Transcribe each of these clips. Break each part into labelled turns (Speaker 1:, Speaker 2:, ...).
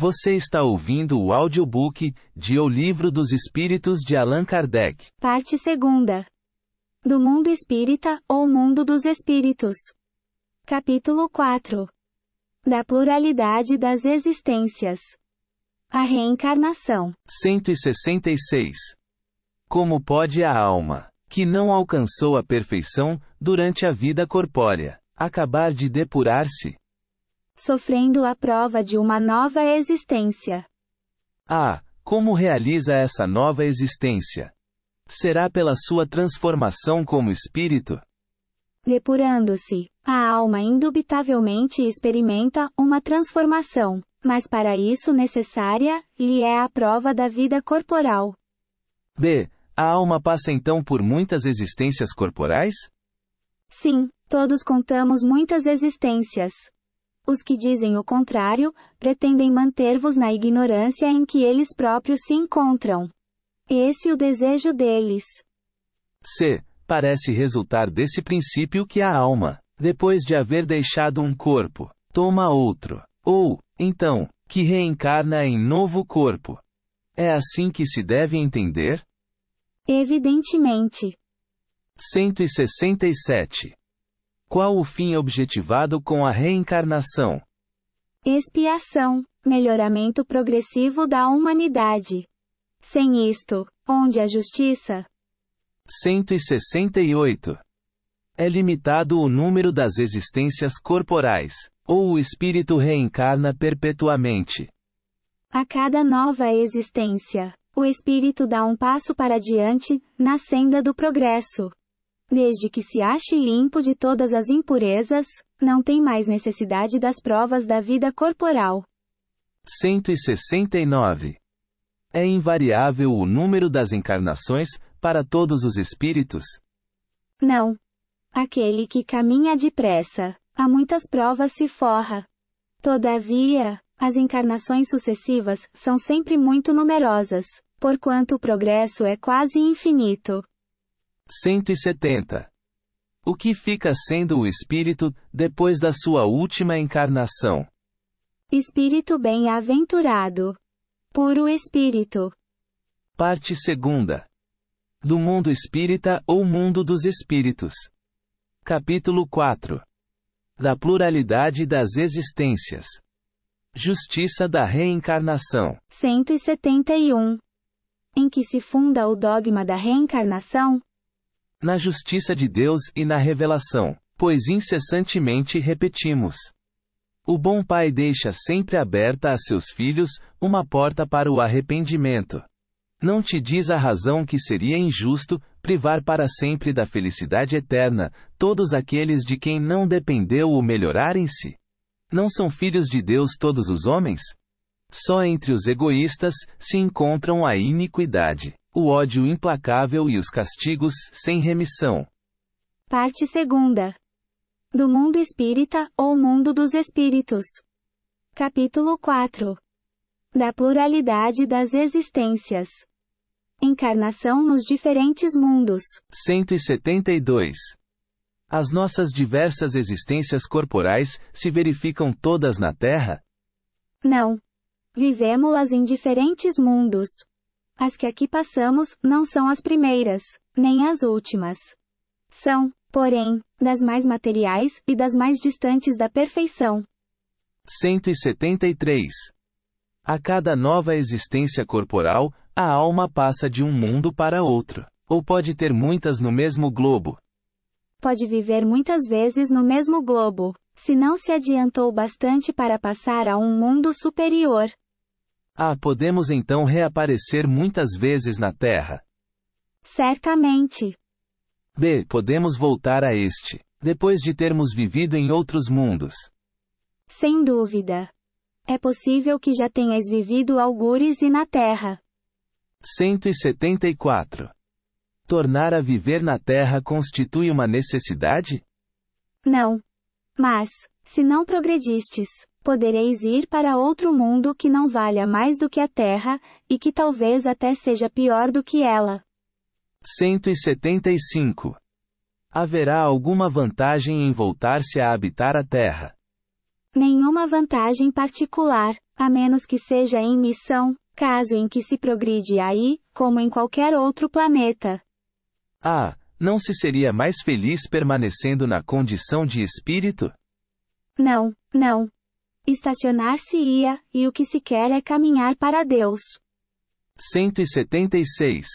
Speaker 1: Você está ouvindo o audiobook de O Livro dos Espíritos de Allan Kardec.
Speaker 2: Parte 2. Do Mundo Espírita, ou Mundo dos Espíritos. Capítulo 4. Da pluralidade das existências. A reencarnação.
Speaker 1: 166. Como pode a alma, que não alcançou a perfeição, durante a vida corpórea, acabar de depurar-se?
Speaker 2: Sofrendo a prova de uma nova existência.
Speaker 1: Como realiza essa nova existência? Será pela sua transformação como espírito?
Speaker 2: Depurando-se, a alma indubitavelmente experimenta uma transformação, mas para isso necessária lhe é a prova da vida corporal.
Speaker 1: A alma passa então por muitas existências corporais?
Speaker 2: Sim, todos contamos muitas existências. Os que dizem o contrário, pretendem manter-vos na ignorância em que eles próprios se encontram. Esse é o desejo deles.
Speaker 1: Parece resultar desse princípio que a alma, depois de haver deixado um corpo, toma outro, ou, então, que reencarna em novo corpo. É assim que se deve entender?
Speaker 2: Evidentemente.
Speaker 1: 167. Qual o fim objetivado com a reencarnação?
Speaker 2: Expiação, melhoramento progressivo da humanidade. Sem isto, onde a justiça?
Speaker 1: 168. É limitado o número das existências corporais, ou o espírito reencarna perpetuamente?
Speaker 2: A cada nova existência, o espírito dá um passo para diante, na senda do progresso. Desde que se ache limpo de todas as impurezas, não tem mais necessidade das provas da vida corporal.
Speaker 1: 169. É invariável o número das encarnações, para todos os espíritos?
Speaker 2: Não. Aquele que caminha depressa, a muitas provas se forra. Todavia, as encarnações sucessivas são sempre muito numerosas, porquanto o progresso é quase infinito.
Speaker 1: 170. O que fica sendo o espírito, depois da sua última encarnação?
Speaker 2: Espírito bem-aventurado. Puro espírito.
Speaker 1: Parte 2. Do Mundo Espírita ou Mundo dos Espíritos. Capítulo 4. Da pluralidade das existências. Justiça da reencarnação.
Speaker 2: 171. Em que se funda o dogma da reencarnação?
Speaker 1: Na justiça de Deus e na revelação, pois incessantemente repetimos. O bom pai deixa sempre aberta a seus filhos uma porta para o arrependimento. Não te diz a razão que seria injusto privar para sempre da felicidade eterna todos aqueles de quem não dependeu o melhorarem-se? Não são filhos de Deus todos os homens? Só entre os egoístas se encontram a iniquidade, o ódio implacável e os castigos sem remissão.
Speaker 2: Parte 2. Do Mundo Espírita, ou Mundo dos Espíritos. Capítulo 4. Da pluralidade das existências. Encarnação nos diferentes mundos.
Speaker 1: 172. As nossas diversas existências corporais se verificam todas na Terra?
Speaker 2: Não. Vivemo-las em diferentes mundos. As que aqui passamos não são as primeiras, nem as últimas. São, porém, das mais materiais e das mais distantes da perfeição.
Speaker 1: 173. A cada nova existência corporal, a alma passa de um mundo para outro, ou pode ter muitas no mesmo globo.
Speaker 2: Pode viver muitas vezes no mesmo globo, se não se adiantou bastante para passar a um mundo superior.
Speaker 1: Podemos então reaparecer muitas vezes na Terra?
Speaker 2: Certamente.
Speaker 1: Podemos voltar a este, depois de termos vivido em outros mundos?
Speaker 2: Sem dúvida. É possível que já tenhas vivido algures e na Terra.
Speaker 1: 174. Tornar a viver na Terra constitui uma necessidade?
Speaker 2: Não. Mas, se não progredistes, podereis ir para outro mundo que não valha mais do que a Terra, e que talvez até seja pior do que ela.
Speaker 1: 175. Haverá alguma vantagem em voltar-se a habitar a Terra?
Speaker 2: Nenhuma vantagem particular, a menos que seja em missão, caso em que se progride aí, como em qualquer outro planeta.
Speaker 1: Ah, não se seria mais feliz permanecendo na condição de espírito?
Speaker 2: Não, não. Estacionar-se-ia, e o que se quer é caminhar para Deus.
Speaker 1: 176.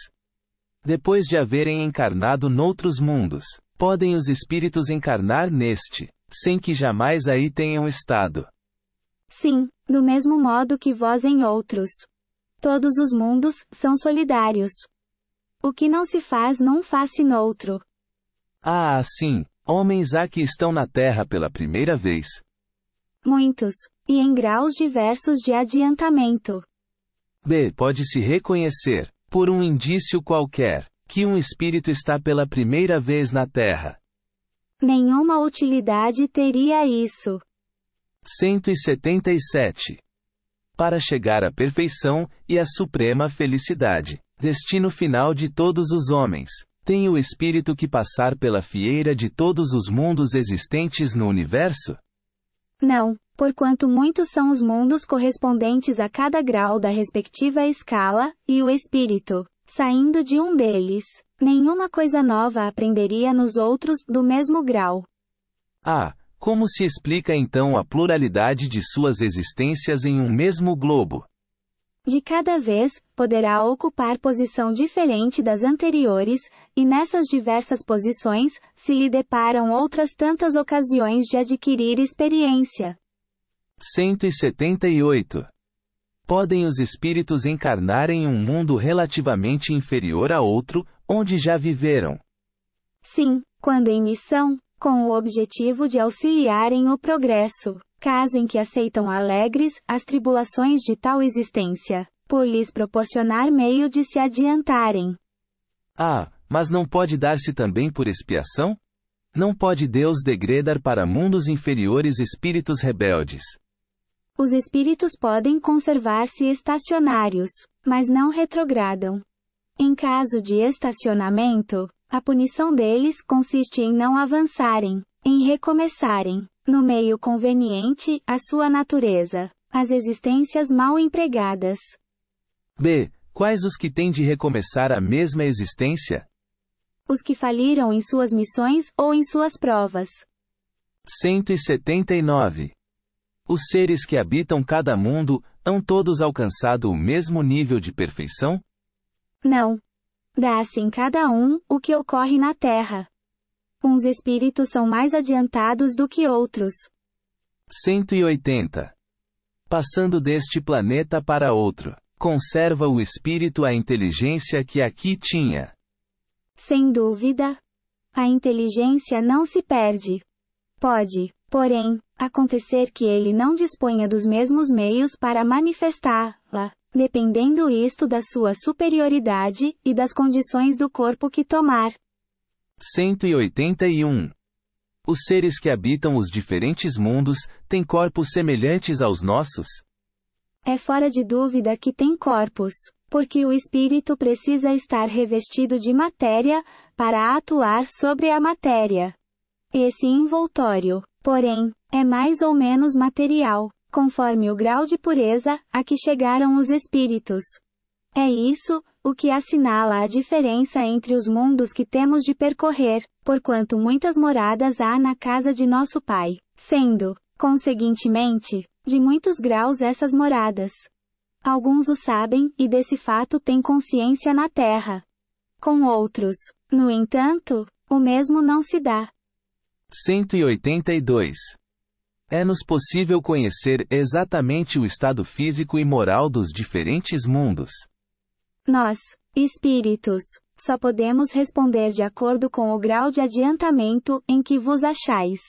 Speaker 1: Depois de haverem encarnado noutros mundos, podem os espíritos encarnar neste, sem que jamais aí tenham estado.
Speaker 2: Sim, do mesmo modo que vós em outros. Todos os mundos são solidários. O que não se faz não faz-se noutro.
Speaker 1: Ah, sim, homens há que estão na Terra pela primeira vez.
Speaker 2: Muitos, e em graus diversos de adiantamento.
Speaker 1: B. Pode-se reconhecer, por um indício qualquer, que um espírito está pela primeira vez na Terra.
Speaker 2: Nenhuma utilidade teria isso.
Speaker 1: 177. Para chegar à perfeição e à suprema felicidade, destino final de todos os homens, tem o espírito que passar pela fieira de todos os mundos existentes no universo?
Speaker 2: Não, porquanto muitos são os mundos correspondentes a cada grau da respectiva escala, e o espírito, saindo de um deles, nenhuma coisa nova aprenderia nos outros do mesmo grau.
Speaker 1: Ah, como se explica então a pluralidade de suas existências em um mesmo globo?
Speaker 2: De cada vez, poderá ocupar posição diferente das anteriores, e nessas diversas posições, se lhe deparam outras tantas ocasiões de adquirir experiência.
Speaker 1: 178. Podem os espíritos encarnar em um mundo relativamente inferior a outro, onde já viveram?
Speaker 2: Sim, quando em missão, com o objetivo de auxiliarem o progresso, caso em que aceitam alegres as tribulações de tal existência, por lhes proporcionar meio de se adiantarem.
Speaker 1: Ah, mas não pode dar-se também por expiação? Não pode Deus degradar para mundos inferiores espíritos rebeldes?
Speaker 2: Os espíritos podem conservar-se estacionários, mas não retrogradam. Em caso de estacionamento, a punição deles consiste em não avançarem, em recomeçarem, no meio conveniente, a sua natureza, as existências mal empregadas.
Speaker 1: B. Quais os que têm de recomeçar a mesma existência?
Speaker 2: Os que faliram em suas missões ou em suas provas.
Speaker 1: 179. Os seres que habitam cada mundo, hão todos alcançado o mesmo nível de perfeição?
Speaker 2: Não. Dá-se em cada um o que ocorre na Terra. Uns espíritos são mais adiantados do que outros.
Speaker 1: 180. Passando deste planeta para outro, conserva o espírito a inteligência que aqui tinha?
Speaker 2: Sem dúvida. A inteligência não se perde. Pode, porém, acontecer que ele não disponha dos mesmos meios para manifestá-la, dependendo isto da sua superioridade e das condições do corpo que tomar.
Speaker 1: 181. Os seres que habitam os diferentes mundos, têm corpos semelhantes aos nossos?
Speaker 2: É fora de dúvida que tem corpos, porque o espírito precisa estar revestido de matéria, para atuar sobre a matéria. Esse envoltório, porém, é mais ou menos material, conforme o grau de pureza a que chegaram os espíritos. É isso, o que assinala a diferença entre os mundos que temos de percorrer, porquanto muitas moradas há na casa de nosso Pai, sendo, conseguintemente, de muitos graus essas moradas. Alguns o sabem e desse fato têm consciência na terra. Com outros, no entanto, o mesmo não se dá.
Speaker 1: 182. É-nos possível conhecer exatamente o estado físico e moral dos diferentes mundos?
Speaker 2: Nós, espíritos, só podemos responder de acordo com o grau de adiantamento em que vos achais.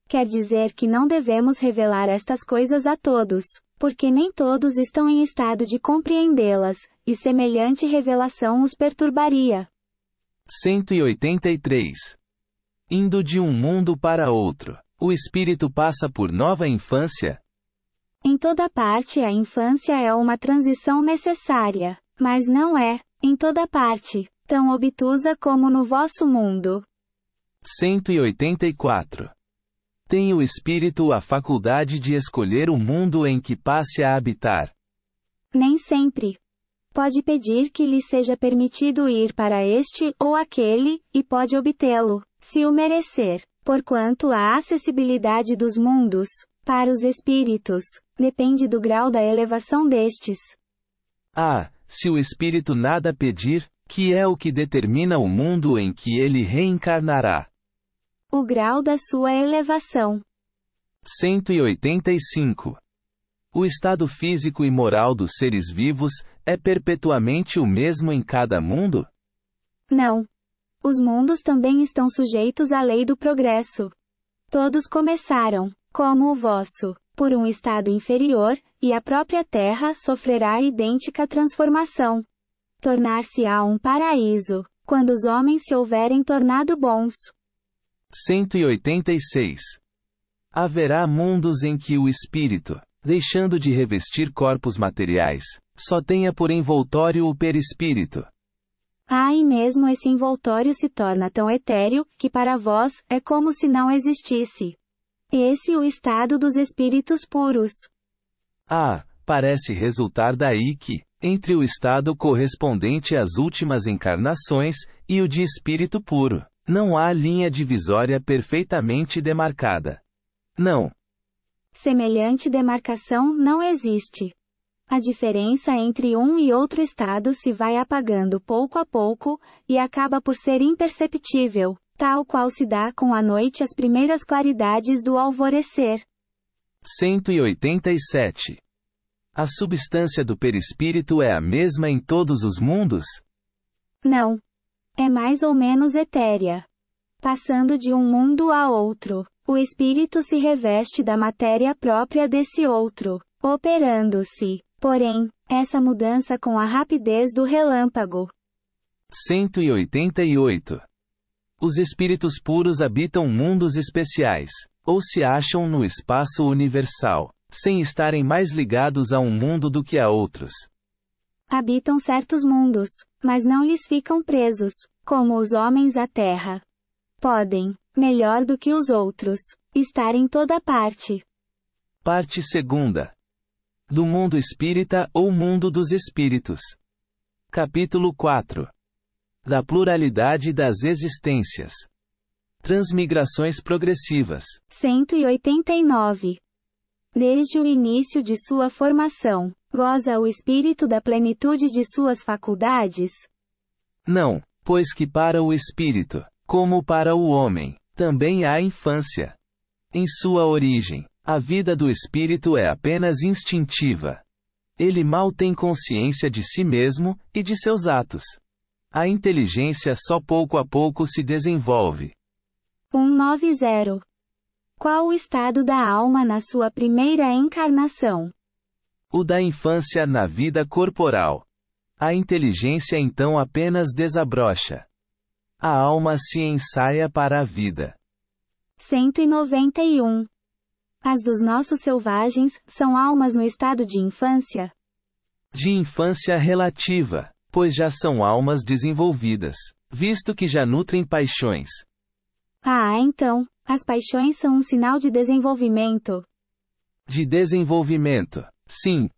Speaker 2: Quer dizer que não devemos revelar estas coisas a todos, porque nem todos estão em estado de compreendê-las, e semelhante revelação os perturbaria.
Speaker 1: 183. Indo de um mundo para outro, o espírito passa por nova infância?
Speaker 2: Em toda parte a infância é uma transição necessária, mas não é, em toda parte, tão obtusa como no vosso mundo.
Speaker 1: 184. Tem o espírito a faculdade de escolher o mundo em que passe a habitar?
Speaker 2: Nem sempre. Pode pedir que lhe seja permitido ir para este ou aquele, e pode obtê-lo, se o merecer, porquanto a acessibilidade dos mundos, para os espíritos, depende do grau da elevação destes.
Speaker 1: Se o espírito nada pedir, que é o que determina o mundo em que ele reencarnará?
Speaker 2: O grau da sua elevação.
Speaker 1: 185. O estado físico e moral dos seres vivos é perpetuamente o mesmo em cada mundo?
Speaker 2: Não. Os mundos também estão sujeitos à lei do progresso. Todos começaram, como o vosso, por um estado inferior, e a própria Terra sofrerá idêntica transformação. Tornar-se-á um paraíso, quando os homens se houverem tornado bons.
Speaker 1: 186. Haverá mundos em que o espírito, deixando de revestir corpos materiais, só tenha por envoltório o perispírito.
Speaker 2: E mesmo esse envoltório se torna tão etéreo, que para vós, é como se não existisse. Esse o estado dos espíritos puros.
Speaker 1: Parece resultar daí que, entre o estado correspondente às últimas encarnações, e o de espírito puro, não há linha divisória perfeitamente demarcada. Não.
Speaker 2: Semelhante demarcação não existe. A diferença entre um e outro estado se vai apagando pouco a pouco, e acaba por ser imperceptível, tal qual se dá com a noite as primeiras claridades do alvorecer.
Speaker 1: 187. A substância do perispírito é a mesma em todos os mundos?
Speaker 2: Não. É mais ou menos etérea. Passando de um mundo a outro, o espírito se reveste da matéria própria desse outro, operando-se, porém, essa mudança com a rapidez do relâmpago.
Speaker 1: 188. Os espíritos puros habitam mundos especiais, ou se acham no espaço universal, sem estarem mais ligados a um mundo do que a outros.
Speaker 2: Habitam certos mundos, mas não lhes ficam presos, como os homens à terra. Podem, melhor do que os outros, estar em toda parte.
Speaker 1: Parte 2. Do mundo espírita ou mundo dos espíritos. Capítulo 4. Da pluralidade das existências. Transmigrações progressivas.
Speaker 2: 189. Desde o início de sua formação, goza o espírito da plenitude de suas faculdades?
Speaker 1: Não, pois que para o espírito, como para o homem, também há infância. Em sua origem, a vida do espírito é apenas instintiva. Ele mal tem consciência de si mesmo e de seus atos. A inteligência só pouco a pouco se desenvolve.
Speaker 2: 190. Qual o estado da alma na sua primeira encarnação?
Speaker 1: O da infância na vida corporal. A inteligência então apenas desabrocha. A alma se ensaia para a vida.
Speaker 2: 191. As dos nossos selvagens são almas no estado de infância?
Speaker 1: De infância relativa, pois já são almas desenvolvidas, visto que já nutrem paixões.
Speaker 2: Então, as paixões são um sinal de desenvolvimento.
Speaker 1: De desenvolvimento, sim.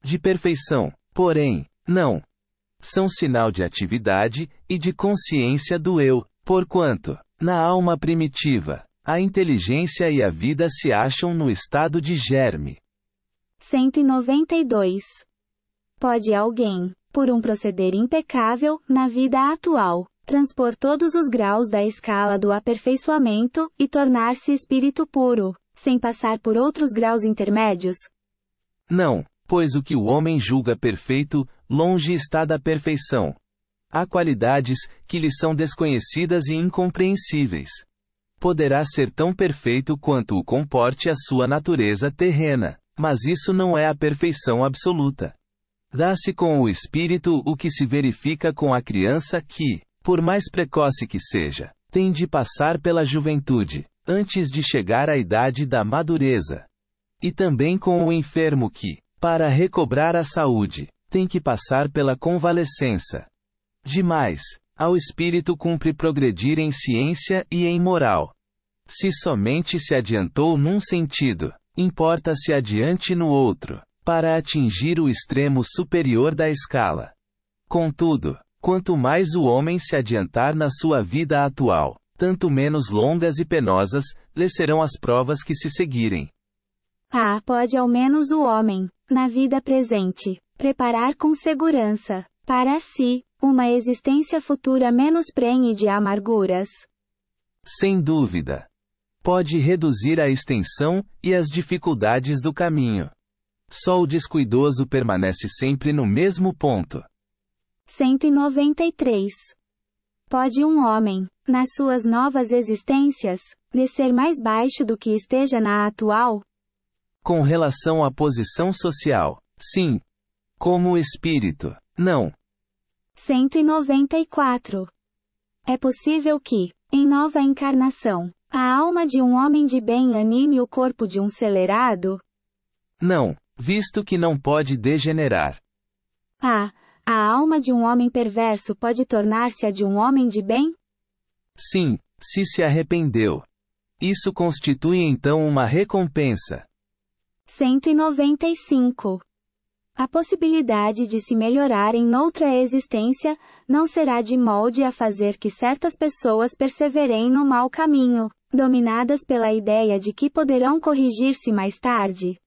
Speaker 1: De perfeição, porém, não. São sinal de atividade e de consciência do eu, porquanto, na alma primitiva, a inteligência e a vida se acham no estado de germe.
Speaker 2: 192. Pode alguém, por um proceder impecável, na vida atual, transpor todos os graus da escala do aperfeiçoamento, e tornar-se espírito puro, sem passar por outros graus intermédios?
Speaker 1: Não, pois o que o homem julga perfeito, longe está da perfeição. Há qualidades que lhe são desconhecidas e incompreensíveis. Poderá ser tão perfeito quanto o comporte a sua natureza terrena, mas isso não é a perfeição absoluta. Dá-se com o espírito o que se verifica com a criança que, por mais precoce que seja, tem de passar pela juventude, antes de chegar à idade da madureza. E também com o enfermo que, para recobrar a saúde, tem que passar pela convalescença. Demais, ao espírito cumpre progredir em ciência e em moral. Se somente se adiantou num sentido, importa se adiante no outro, para atingir o extremo superior da escala. Contudo, quanto mais o homem se adiantar na sua vida atual, tanto menos longas e penosas lhe serão as provas que se seguirem.
Speaker 2: Pode ao menos o homem, na vida presente, preparar com segurança, para si, uma existência futura menos prenhe de amarguras.
Speaker 1: Sem dúvida. Pode reduzir a extensão e as dificuldades do caminho. Só o descuidoso permanece sempre no mesmo ponto.
Speaker 2: 193. Pode um homem, nas suas novas existências, descer mais baixo do que esteja na atual?
Speaker 1: Com relação à posição social, sim. Como espírito, não.
Speaker 2: 194. É possível que, em nova encarnação, a alma de um homem de bem anime o corpo de um celerado?
Speaker 1: Não, visto que não pode degenerar.
Speaker 2: A alma de um homem perverso pode tornar-se a de um homem de bem?
Speaker 1: Sim, se arrependeu. Isso constitui então uma recompensa.
Speaker 2: 195. A possibilidade de se melhorar em outra existência, não será de molde a fazer que certas pessoas perseverem no mau caminho, dominadas pela ideia de que poderão corrigir-se mais tarde.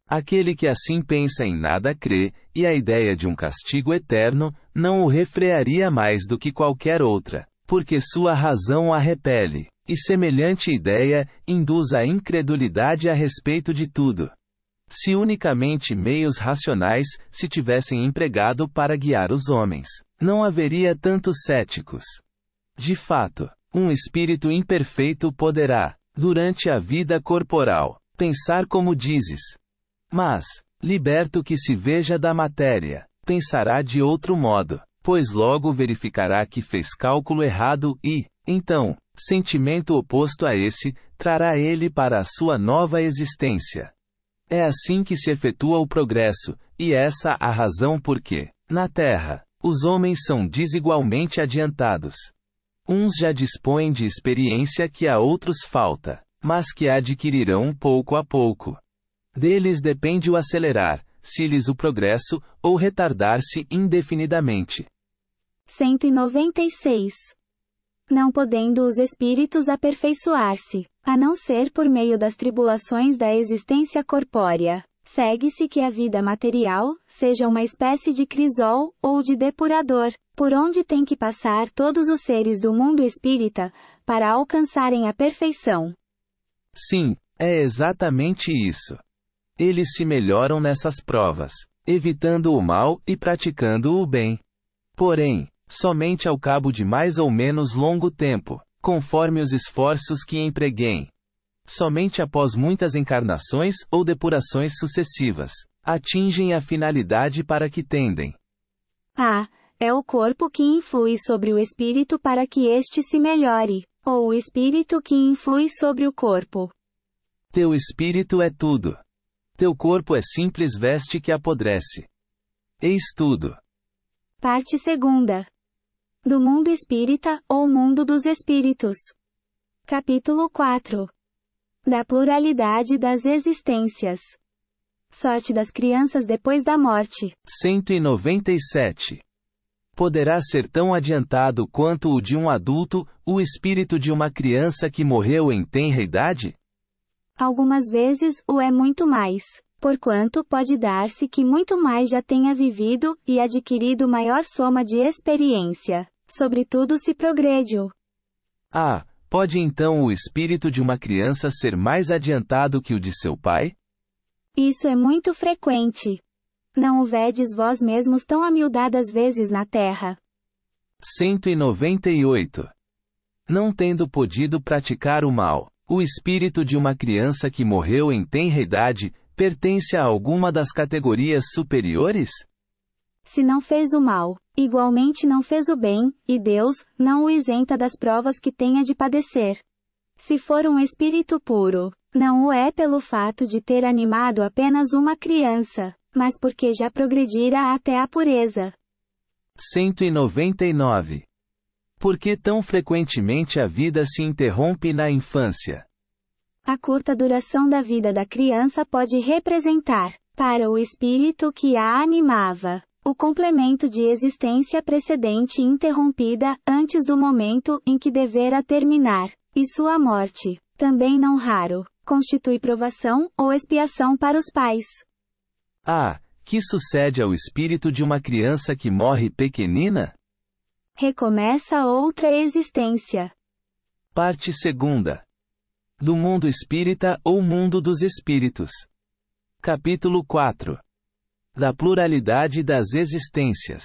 Speaker 1: Aquele que assim pensa em nada crê, e a ideia de um castigo eterno, não o refrearia mais do que qualquer outra, porque sua razão a repele, e semelhante ideia, induz a incredulidade a respeito de tudo. Se unicamente meios racionais se tivessem empregado para guiar os homens, não haveria tantos céticos. De fato, um espírito imperfeito poderá, durante a vida corporal, pensar como dizes. Mas, liberto que se veja da matéria, pensará de outro modo, pois logo verificará que fez cálculo errado e, então, sentimento oposto a esse, trará ele para a sua nova existência. É assim que se efetua o progresso, e essa a razão por que, na Terra, os homens são desigualmente adiantados. Uns já dispõem de experiência que a outros falta, mas que adquirirão pouco a pouco. Deles depende o acelerar, se lhes o progresso, ou retardar-se indefinidamente.
Speaker 2: 196. Não podendo os espíritos aperfeiçoar-se, a não ser por meio das tribulações da existência corpórea, segue-se que a vida material seja uma espécie de crisol, ou de depurador, por onde tem que passar todos os seres do mundo espírita, para alcançarem a perfeição.
Speaker 1: Sim, é exatamente isso. Eles se melhoram nessas provas, evitando o mal e praticando o bem. Porém, somente ao cabo de mais ou menos longo tempo, conforme os esforços que empreguem. Somente após muitas encarnações ou depurações sucessivas, atingem a finalidade para que tendem.
Speaker 2: É o corpo que influi sobre o espírito para que este se melhore, ou o espírito que influi sobre o corpo.
Speaker 1: Teu espírito é tudo. Teu corpo é simples veste que apodrece. Eis tudo.
Speaker 2: Parte 2. Do mundo espírita, ou mundo dos espíritos. Capítulo 4. Da pluralidade das existências. Sorte das crianças depois da morte.
Speaker 1: 197. Poderá ser tão adiantado quanto o de um adulto, o espírito de uma criança que morreu em tenra idade?
Speaker 2: Algumas vezes o é muito mais, porquanto pode dar-se que muito mais já tenha vivido e adquirido maior soma de experiência, sobretudo se progrediu.
Speaker 1: Pode então o espírito de uma criança ser mais adiantado que o de seu pai?
Speaker 2: Isso é muito frequente. Não o vedes vós mesmos tão amildadas vezes na terra.
Speaker 1: 198. Não tendo podido praticar o mal, o espírito de uma criança que morreu em tenra idade, pertence a alguma das categorias superiores?
Speaker 2: Se não fez o mal, igualmente não fez o bem, e Deus não o isenta das provas que tenha de padecer. Se for um espírito puro, não o é pelo fato de ter animado apenas uma criança, mas porque já progredira até a pureza.
Speaker 1: 199. Por que tão frequentemente a vida se interrompe na infância?
Speaker 2: A curta duração da vida da criança pode representar, para o espírito que a animava, o complemento de existência precedente interrompida antes do momento em que devera terminar, e sua morte, também não raro, constitui provação ou expiação para os pais.
Speaker 1: Que sucede ao espírito de uma criança que morre pequenina?
Speaker 2: Recomeça outra existência.
Speaker 1: Parte 2. Do mundo espírita ou mundo dos espíritos. Capítulo 4. Da pluralidade das existências.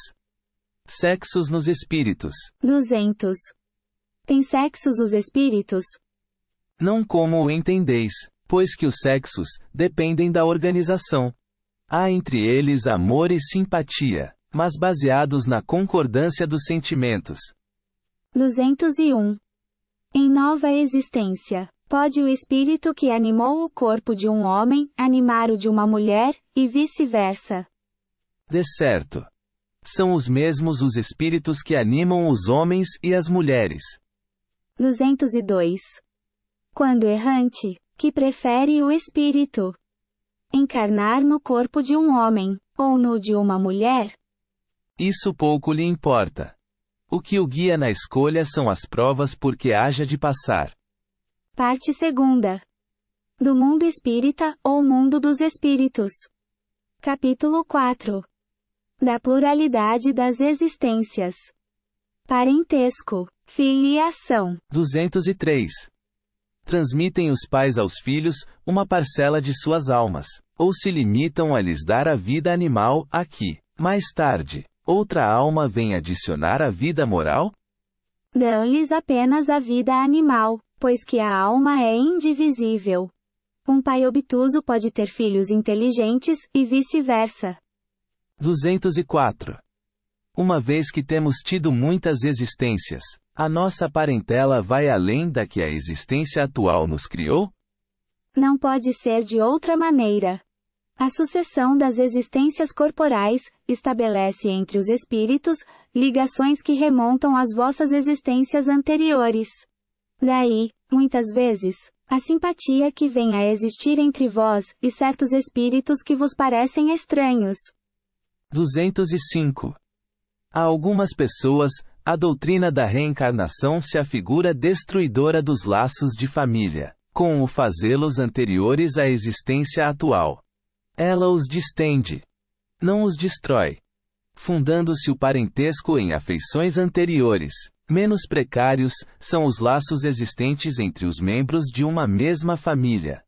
Speaker 1: Sexos nos espíritos.
Speaker 2: 200. Tem sexos os espíritos?
Speaker 1: Não como o entendeis, pois que os sexos dependem da organização. Há entre eles amor e simpatia, mas baseados na concordância dos sentimentos.
Speaker 2: 201. Em nova existência, pode o espírito que animou o corpo de um homem animar o de uma mulher, e vice-versa.
Speaker 1: De certo. São os mesmos os espíritos que animam os homens e as mulheres.
Speaker 2: 202. Quando errante, que prefere o espírito? Encarnar no corpo de um homem, ou no de uma mulher?
Speaker 1: Isso pouco lhe importa. O que o guia na escolha são as provas por que haja de passar.
Speaker 2: Parte 2. Do mundo espírita ou mundo dos espíritos. Capítulo 4. Da pluralidade das existências. Parentesco, filiação.
Speaker 1: 203. Transmitem os pais aos filhos uma parcela de suas almas, ou se limitam a lhes dar a vida animal aqui, mais tarde, outra alma vem adicionar a vida moral?
Speaker 2: Dão-lhes apenas a vida animal, pois que a alma é indivisível. Um pai obtuso pode ter filhos inteligentes, e vice-versa.
Speaker 1: 204. Uma vez que temos tido muitas existências, a nossa parentela vai além da que a existência atual nos criou?
Speaker 2: Não pode ser de outra maneira. A sucessão das existências corporais estabelece entre os espíritos ligações que remontam às vossas existências anteriores. Daí, muitas vezes, a simpatia que vem a existir entre vós e certos espíritos que vos parecem estranhos.
Speaker 1: 205. A algumas pessoas, a doutrina da reencarnação se afigura destruidora dos laços de família, com o fazê-los anteriores à existência atual. Ela os distende, não os destrói. Fundando-se o parentesco em afeições anteriores, menos precários, são os laços existentes entre os membros de uma mesma família.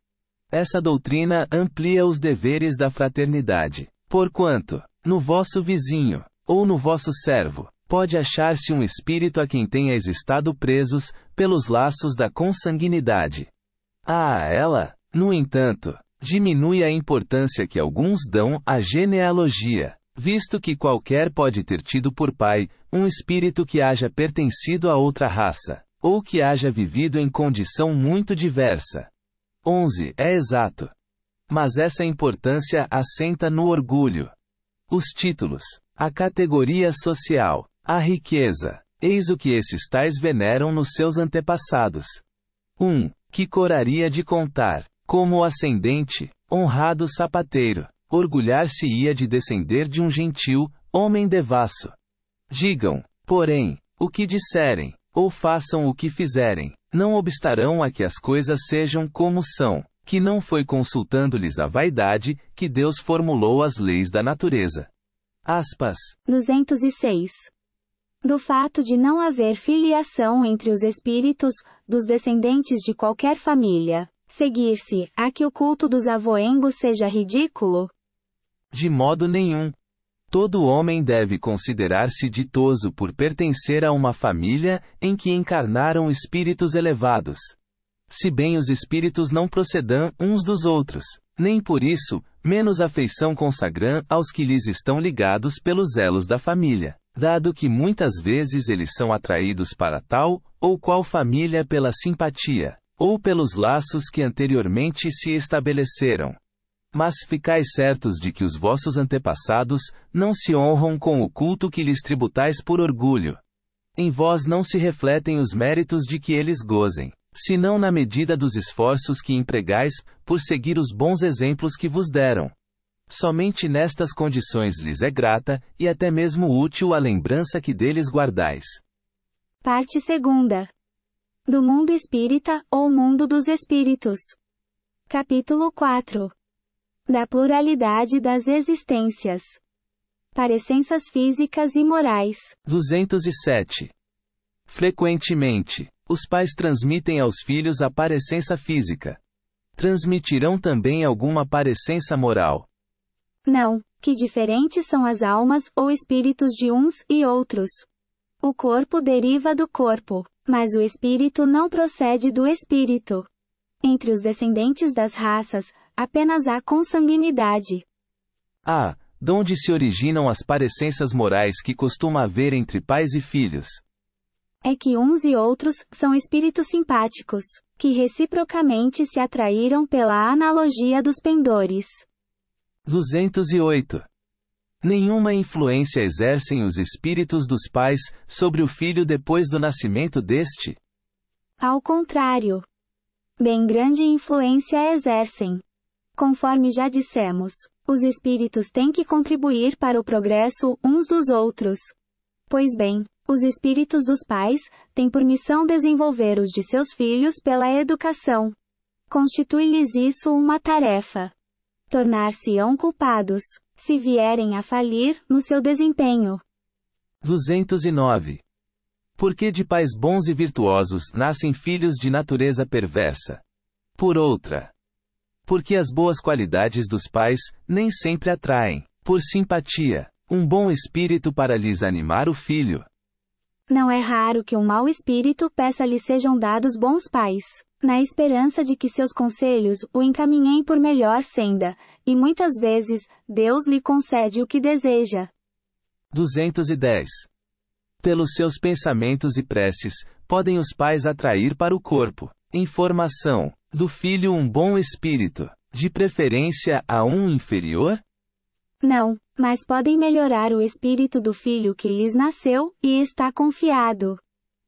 Speaker 1: Essa doutrina amplia os deveres da fraternidade, porquanto, no vosso vizinho, ou no vosso servo, pode achar-se um espírito a quem tenhais estado presos, pelos laços da consanguinidade. Ela, no entanto, diminui a importância que alguns dão à genealogia, visto que qualquer pode ter tido por pai, um espírito que haja pertencido a outra raça, ou que haja vivido em condição muito diversa. 11 é exato. Mas essa importância assenta no orgulho. Os títulos, a categoria social, a riqueza, eis o que esses tais veneram nos seus antepassados. Que coraria de contar, como ascendente, honrado sapateiro, orgulhar-se-ia de descender de um gentil, homem devasso. Digam, porém, o que disserem, ou façam o que fizerem, não obstarão a que as coisas sejam como são, que não foi consultando-lhes a vaidade, que Deus formulou as leis da natureza.
Speaker 2: 206. Do fato de não haver filiação entre os espíritos dos descendentes de qualquer família, seguir-se a que o culto dos avoengos seja ridículo?
Speaker 1: De modo nenhum. Todo homem deve considerar-se ditoso por pertencer a uma família em que encarnaram espíritos elevados. Se bem os espíritos não procedam uns dos outros, nem por isso, menos afeição consagram aos que lhes estão ligados pelos elos da família, dado que muitas vezes eles são atraídos para tal ou qual família pela simpatia, ou pelos laços que anteriormente se estabeleceram. Mas ficais certos de que os vossos antepassados não se honram com o culto que lhes tributais por orgulho. Em vós não se refletem os méritos de que eles gozem, senão na medida dos esforços que empregais, por seguir os bons exemplos que vos deram. Somente nestas condições lhes é grata, e até mesmo útil a lembrança que deles guardais.
Speaker 2: Parte 2. Do mundo espírita, ou mundo dos espíritos. Capítulo 4. Da pluralidade das existências. Parecenças físicas e morais.
Speaker 1: 207. Frequentemente, os pais transmitem aos filhos a parecença física. Transmitirão também alguma parecença moral?
Speaker 2: Não, que diferentes são as almas ou espíritos de uns e outros. O corpo deriva do corpo, mas o espírito não procede do espírito. Entre os descendentes das raças, apenas há consanguinidade.
Speaker 1: Donde se originam as parecenças morais que costuma haver entre pais e filhos?
Speaker 2: É que uns e outros são espíritos simpáticos, que reciprocamente se atraíram pela analogia dos pendores.
Speaker 1: 208. Nenhuma influência exercem os espíritos dos pais sobre o filho depois do nascimento deste?
Speaker 2: Ao contrário. Bem grande influência exercem. Conforme já dissemos, os espíritos têm que contribuir para o progresso uns dos outros. Pois bem, os espíritos dos pais têm por missão desenvolver os de seus filhos pela educação. Constitui-lhes isso uma tarefa. Tornar-se-ão culpados, se vierem a falir no seu desempenho.
Speaker 1: 209. Por que de pais bons e virtuosos nascem filhos de natureza perversa? Por outra, porque as boas qualidades dos pais nem sempre atraem, por simpatia, um bom espírito para lhes animar o filho.
Speaker 2: Não é raro que um mau espírito peça-lhe sejam dados bons pais, na esperança de que seus conselhos o encaminhem por melhor senda, e muitas vezes, Deus lhe concede o que deseja.
Speaker 1: 210. Pelos seus pensamentos e preces, podem os pais atrair para o corpo, em formação, do filho um bom espírito, de preferência a um inferior?
Speaker 2: Não, mas podem melhorar o espírito do filho que lhes nasceu, e está confiado.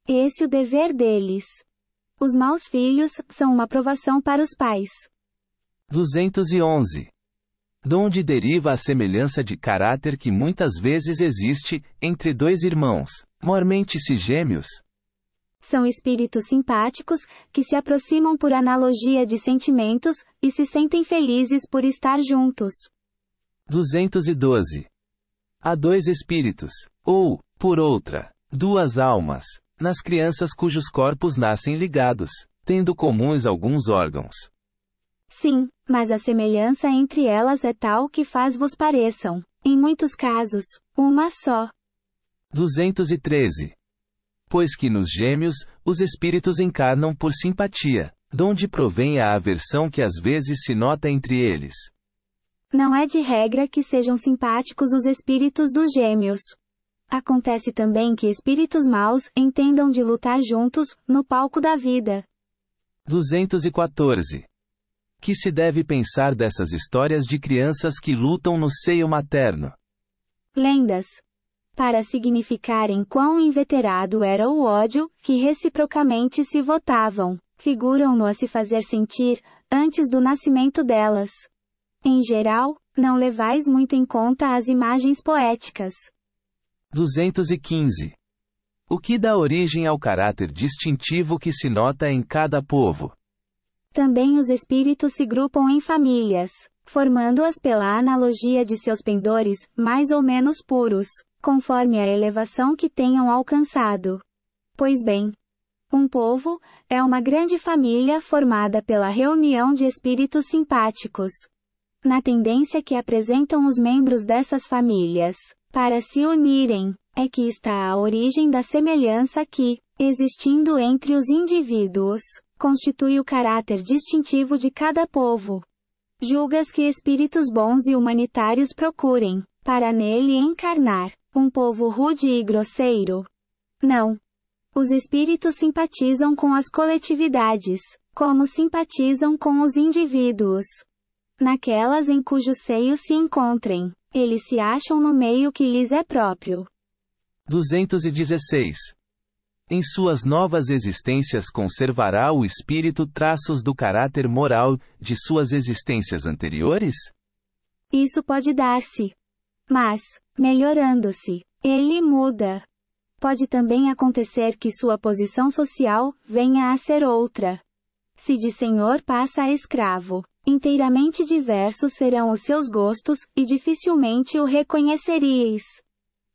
Speaker 2: Esse é o dever deles. Os maus filhos são uma provação para os pais.
Speaker 1: 211. Donde deriva a semelhança de caráter que muitas vezes existe entre dois irmãos, mormente-se gêmeos?
Speaker 2: São espíritos simpáticos, que se aproximam por analogia de sentimentos, e se sentem felizes por estar juntos.
Speaker 1: 212. Há dois espíritos, ou, por outra, duas almas, nas crianças cujos corpos nascem ligados, tendo comuns alguns órgãos.
Speaker 2: Sim, mas a semelhança entre elas é tal que faz-vos pareçam, em muitos casos, uma só.
Speaker 1: 213. Pois que nos gêmeos, os espíritos encarnam por simpatia, donde provém a aversão que às vezes se nota entre eles.
Speaker 2: Não é de regra que sejam simpáticos os espíritos dos gêmeos. Acontece também que espíritos maus entendam de lutar juntos, no palco da vida.
Speaker 1: 214. Que se deve pensar dessas histórias de crianças que lutam no seio materno?
Speaker 2: Lendas. Para significarem quão inveterado era o ódio, que reciprocamente se votavam, figuram-no a se fazer sentir, antes do nascimento delas. Em geral, não levais muito em conta as imagens poéticas.
Speaker 1: 215. O que dá origem ao caráter distintivo que se nota em cada povo?
Speaker 2: Também os espíritos se grupam em famílias, formando-as pela analogia de seus pendores, mais ou menos puros, conforme a elevação que tenham alcançado. Pois bem, um povo é uma grande família formada pela reunião de espíritos simpáticos. Na tendência que apresentam os membros dessas famílias, para se unirem, é que está a origem da semelhança que, existindo entre os indivíduos, constitui o caráter distintivo de cada povo. Julgas que espíritos bons e humanitários procurem, para nele encarnar, um povo rude e grosseiro? Não. Os espíritos simpatizam com as coletividades, como simpatizam com os indivíduos. Naquelas em cujo seio se encontrem, eles se acham no meio que lhes é próprio.
Speaker 1: 216. Em suas novas existências conservará o espírito traços do caráter moral de suas existências anteriores?
Speaker 2: Isso pode dar-se. Mas, melhorando-se, ele muda. Pode também acontecer que sua posição social venha a ser outra. Se de senhor passa a escravo, inteiramente diversos serão os seus gostos, e dificilmente o reconheceríeis.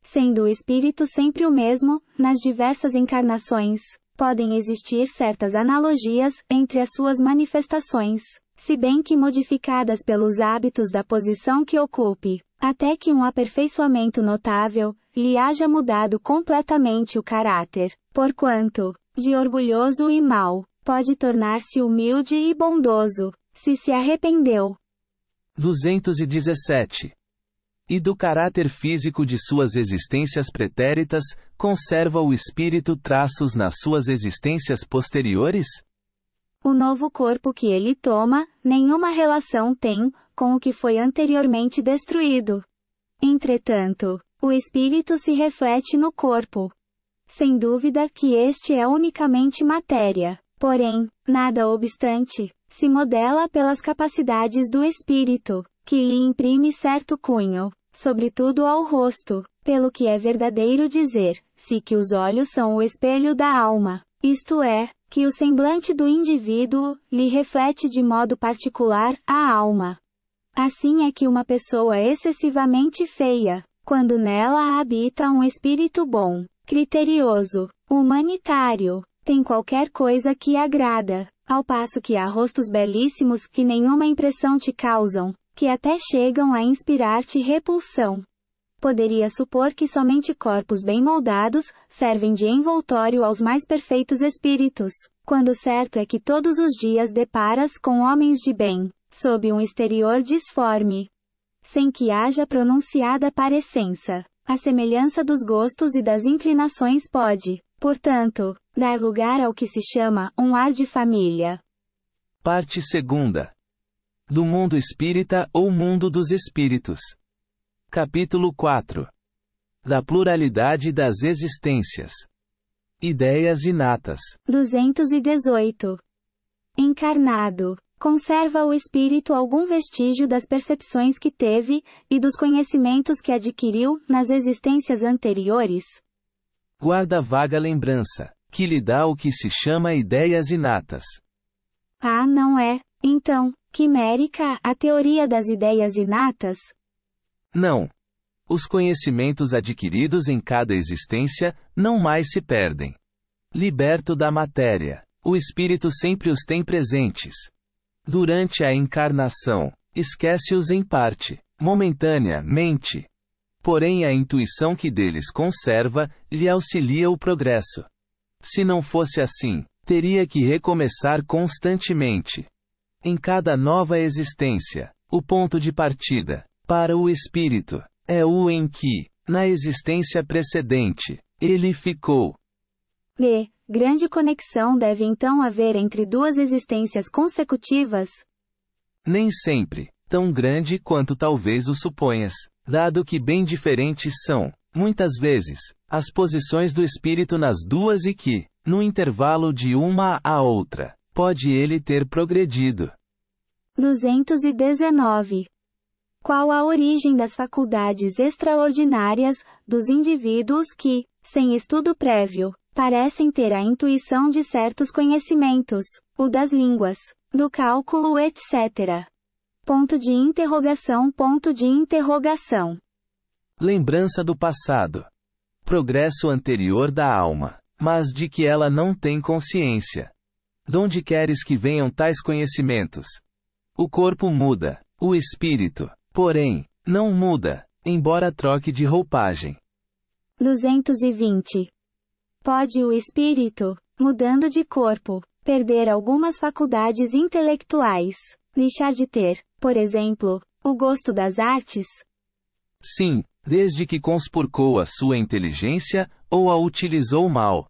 Speaker 2: Sendo o espírito sempre o mesmo, nas diversas encarnações, podem existir certas analogias entre as suas manifestações, se bem que modificadas pelos hábitos da posição que ocupe, até que um aperfeiçoamento notável lhe haja mudado completamente o caráter, porquanto, de orgulhoso e mau, pode tornar-se humilde e bondoso, se arrependeu.
Speaker 1: 217. E do caráter físico de suas existências pretéritas, conserva o espírito traços nas suas existências posteriores?
Speaker 2: O novo corpo que ele toma, nenhuma relação tem com o que foi anteriormente destruído. Entretanto, o espírito se reflete no corpo. Sem dúvida que este é unicamente matéria, porém, nada obstante, se modela pelas capacidades do espírito, que lhe imprime certo cunho, sobretudo ao rosto, pelo que é verdadeiro dizer-se que os olhos são o espelho da alma, isto é, que o semblante do indivíduo lhe reflete de modo particular a alma. Assim é que uma pessoa excessivamente feia, quando nela habita um espírito bom, criterioso, humanitário, tem qualquer coisa que agrada, ao passo que há rostos belíssimos que nenhuma impressão te causam, que até chegam a inspirar-te repulsão. Poderia supor que somente corpos bem moldados servem de envoltório aos mais perfeitos espíritos, quando certo é que todos os dias deparas com homens de bem, sob um exterior disforme, sem que haja pronunciada parecença. A semelhança dos gostos e das inclinações pode, portanto, dar lugar ao que se chama um ar de família.
Speaker 1: Parte 2. Do mundo espírita ou mundo dos espíritos. Capítulo 4. Da pluralidade das existências. Ideias inatas.
Speaker 2: 218. Encarnado. Conserva o espírito algum vestígio das percepções que teve, e dos conhecimentos que adquiriu, nas existências anteriores?
Speaker 1: Guarda vaga lembrança, que lhe dá o que se chama ideias inatas.
Speaker 2: Ah, não é, então, quimérica a teoria das ideias inatas?
Speaker 1: Não. Os conhecimentos adquiridos em cada existência, não mais se perdem. Liberto da matéria, o espírito sempre os tem presentes. Durante a encarnação, esquece-os em parte, momentaneamente. Porém a intuição que deles conserva, lhe auxilia o progresso. Se não fosse assim, teria que recomeçar constantemente. Em cada nova existência, o ponto de partida, para o espírito, é o em que, na existência precedente, ele ficou.
Speaker 2: Grande conexão deve então haver entre duas existências consecutivas?
Speaker 1: Nem sempre, tão grande quanto talvez o suponhas, dado que bem diferentes são, muitas vezes, as posições do espírito nas duas e que, no intervalo de uma à outra, pode ele ter progredido.
Speaker 2: 219. Qual a origem das faculdades extraordinárias dos indivíduos que, sem estudo prévio, parecem ter a intuição de certos conhecimentos, o das línguas, do cálculo, etc. Ponto de interrogação.
Speaker 1: Lembrança do passado. Progresso anterior da alma, mas de que ela não tem consciência. Donde queres que venham tais conhecimentos? O corpo muda, o espírito, porém, não muda, embora troque de roupagem.
Speaker 2: 220. Pode o espírito, mudando de corpo, perder algumas faculdades intelectuais, deixar de ter, por exemplo, o gosto das artes?
Speaker 1: Sim, desde que conspurcou a sua inteligência, ou a utilizou mal.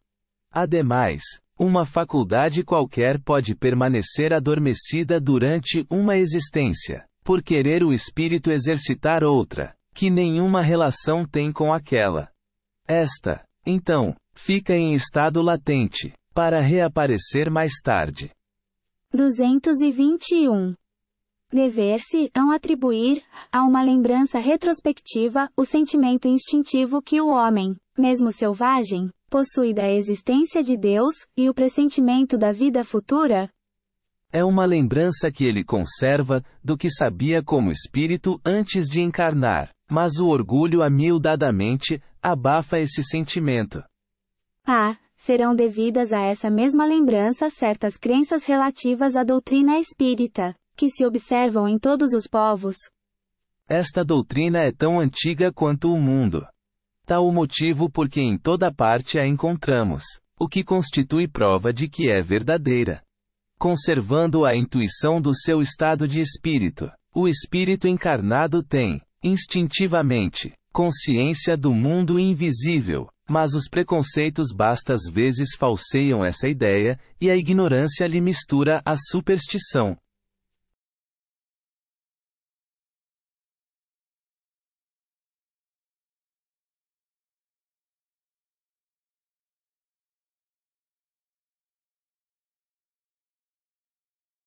Speaker 1: Ademais, uma faculdade qualquer pode permanecer adormecida durante uma existência, por querer o espírito exercitar outra, que nenhuma relação tem com aquela. Esta, Então, fica em estado latente, para reaparecer mais tarde.
Speaker 2: 221. Dever-se-ão atribuir, a uma lembrança retrospectiva, o sentimento instintivo que o homem, mesmo selvagem, possui da existência de Deus, e o pressentimento da vida futura?
Speaker 1: É uma lembrança que ele conserva, do que sabia como espírito antes de encarnar, mas o orgulho amiudadamente abafa esse sentimento.
Speaker 2: Serão devidas a essa mesma lembrança certas crenças relativas à doutrina espírita, que se observam em todos os povos.
Speaker 1: Esta doutrina é tão antiga quanto o mundo. Tal o motivo porque em toda parte a encontramos, o que constitui prova de que é verdadeira. Conservando a intuição do seu estado de espírito, o espírito encarnado tem, instintivamente, consciência do mundo invisível, mas os preconceitos bastas vezes falseiam essa ideia, e a ignorância lhe mistura a superstição.